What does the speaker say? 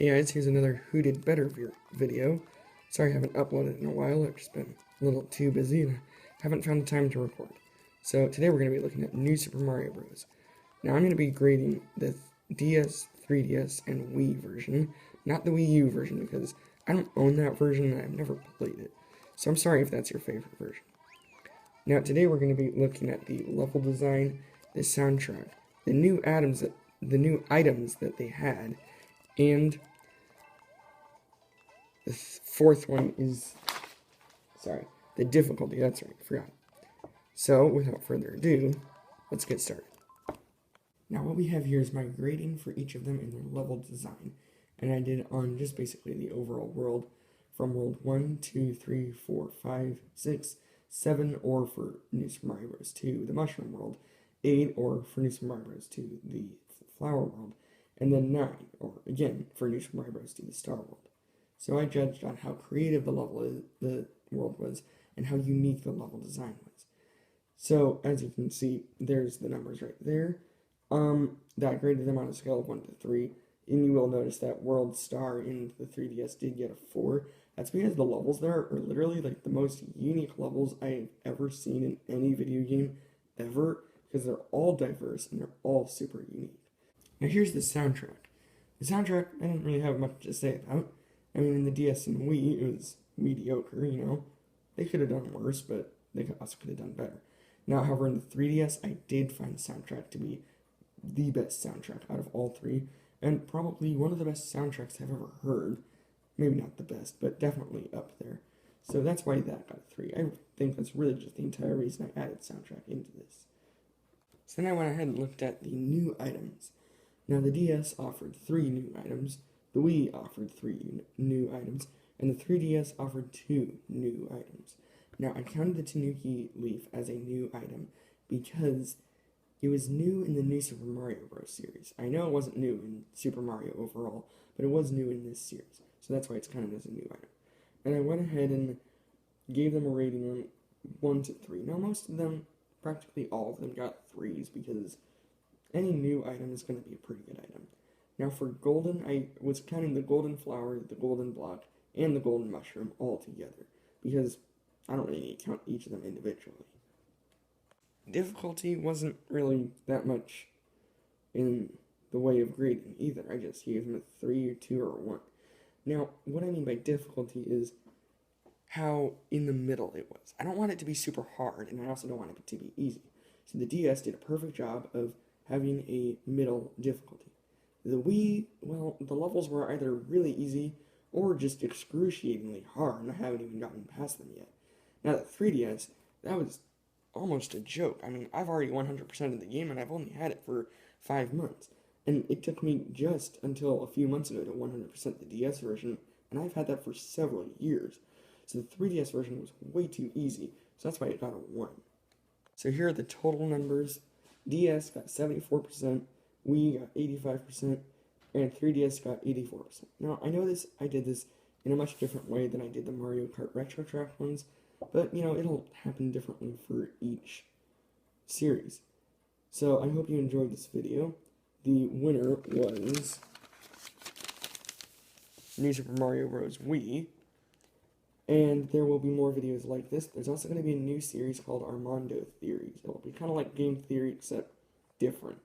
Hey guys, here's another Who Did Better video. Sorry I haven't uploaded in a while, I've just been a little too busy and I haven't found the time to record. So today we're going to be looking at New Super Mario Bros. Now I'm going to be grading the DS, 3DS, and Wii version, not the Wii U version because I don't own that version and I've never played it. So I'm sorry if that's your favorite version. Now today we're going to be looking at the level design, the soundtrack, the new items that they had, and the fourth one is, the difficulty. That's right, I forgot. So, without further ado, let's get started. Now, what we have here is my grading for each of them in their level design. And I did on just basically the overall world, from world 1, 2, 3, 4, 5, 6, 7, or for New Super Mario Bros. 2, the Mushroom World, 8, or for New Super Mario Bros. 2, the Flower World, and then 9, or again, for New Super Mario Bros. 2, the Star World. So I judged on how creative the world was, and how unique the level design was. So, as you can see, there's the numbers right there. That graded them on a scale of 1 to 3, and you will notice that World Star in the 3DS did get a 4. That's because the levels there are literally like the most unique levels I've ever seen in any video game ever, because they're all diverse and they're all super unique. Now here's the soundtrack. The soundtrack, I didn't really have much to say about. I mean, in the DS and Wii, it was mediocre, you know. They could have done worse, but they also could have done better. Now, however, in the 3DS, I did find the soundtrack to be the best soundtrack out of all three, and probably one of the best soundtracks I've ever heard. Maybe not the best, but definitely up there. So that's why that got a 3. I think that's really just the entire reason I added soundtrack into this. So then I went ahead and looked at the new items. Now, the DS offered 3 new items, the Wii offered 3 new items, and the 3DS offered 2 new items. Now, I counted the Tanuki Leaf as a new item because it was new in the New Super Mario Bros. Series. I know it wasn't new in Super Mario overall, but it was new in this series, so that's why it's counted as a new item. And I went ahead and gave them a rating on 1 to 3. Now, most of them, practically all of them, got 3s because any new item is going to be a pretty good item. Now for golden, I was counting the golden flower, the golden block, and the golden mushroom all together, because I don't really need to count each of them individually. Difficulty wasn't really that much in the way of grading either. I just gave them a 3 or 2 or 1. Now, what I mean by difficulty is how in the middle it was. I don't want it to be super hard, and I also don't want it to be easy. So the DS did a perfect job of having a middle difficulty. The Wii, well, the levels were either really easy or just excruciatingly hard, and I haven't even gotten past them yet. Now, the 3DS, that was almost a joke. I mean, I've already 100%ed the game, and I've only had it for 5 months. And it took me just until a few months ago to 100% the DS version, and I've had that for several years. So the 3DS version was way too easy, so that's why it got a 1. So here are the total numbers. DS got 74%, Wii got 85%, and 3DS got 84%. Now, I know I did this in a much different way than I did the Mario Kart Retro Track ones, but, you know, it'll happen differently for each series. So, I hope you enjoyed this video. The winner was New Super Mario Bros. Wii, and there will be more videos like this. There's also going to be a new series called Armando Theories. It will be kind of like Game Theory, except different.